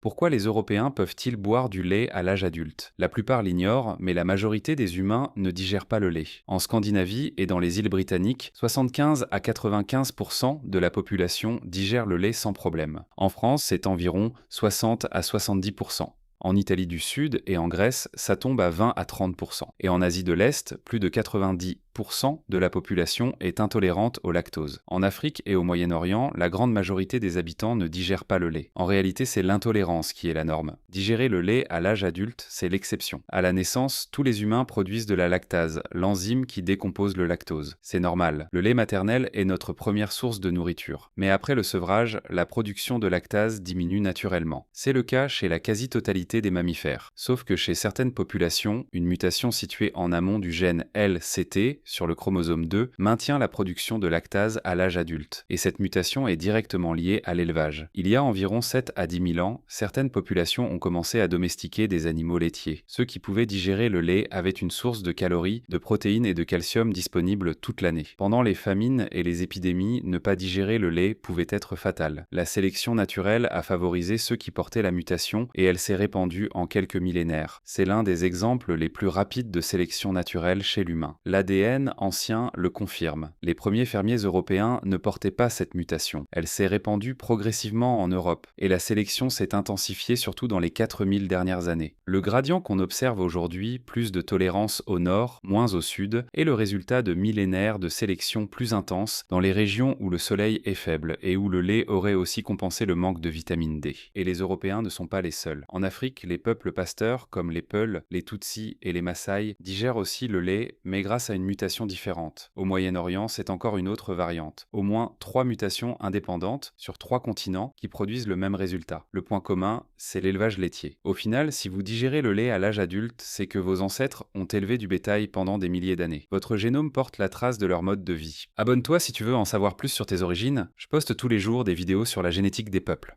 Pourquoi les Européens peuvent-ils boire du lait à l'âge adulte? La plupart l'ignorent, mais la majorité des humains ne digèrent pas le lait. En Scandinavie et dans les îles britanniques, 75 à 95% de la population digère le lait sans problème. En France, c'est environ 60 à 70%. En Italie du Sud et en Grèce, ça tombe à 20 à 30%. Et en Asie de l'Est, plus de 90% de la population est intolérante au lactose. En Afrique et au Moyen-Orient, la grande majorité des habitants ne digèrent pas le lait. En réalité, c'est l'intolérance qui est la norme. Digérer le lait à l'âge adulte, c'est l'exception. À la naissance, tous les humains produisent de la lactase, l'enzyme qui décompose le lactose. C'est normal. Le lait maternel est notre première source de nourriture. Mais après le sevrage, la production de lactase diminue naturellement. C'est le cas chez la quasi-totalité des mammifères. Sauf que chez certaines populations, une mutation située en amont du gène LCT sur le chromosome 2 maintient la production de lactase à l'âge adulte. Et cette mutation est directement liée à l'élevage. Il y a environ 7 à 10 000 ans, certaines populations ont commencé à domestiquer des animaux laitiers. Ceux qui pouvaient digérer le lait avaient une source de calories, de protéines et de calcium disponible toute l'année. Pendant les famines et les épidémies, ne pas digérer le lait pouvait être fatal. La sélection naturelle a favorisé ceux qui portaient la mutation et elle s'est répandue en quelques millénaires. C'est l'un des exemples les plus rapides de sélection naturelle chez l'humain. L'ADN ancien le confirme. Les premiers fermiers européens ne portaient pas cette mutation. Elle s'est répandue progressivement en Europe, et la sélection s'est intensifiée surtout dans les 4000 dernières années. Le gradient qu'on observe aujourd'hui, plus de tolérance au nord, moins au sud, est le résultat de millénaires de sélection plus intense dans les régions où le soleil est faible et où le lait aurait aussi compensé le manque de vitamine D. Et les Européens ne sont pas les seuls. En Afrique, les peuples pasteurs, comme les Peuls, les Tutsis et les Maasai, digèrent aussi le lait, mais grâce à une mutation différente. Au Moyen-Orient, c'est encore une autre variante. Au moins 3 mutations indépendantes sur 3 continents qui produisent le même résultat. Le point commun, c'est l'élevage laitier. Au final, si vous digérez le lait à l'âge adulte, c'est que vos ancêtres ont élevé du bétail pendant des milliers d'années. Votre génome porte la trace de leur mode de vie. Abonne-toi si tu veux en savoir plus sur tes origines. Je poste tous les jours des vidéos sur la génétique des peuples.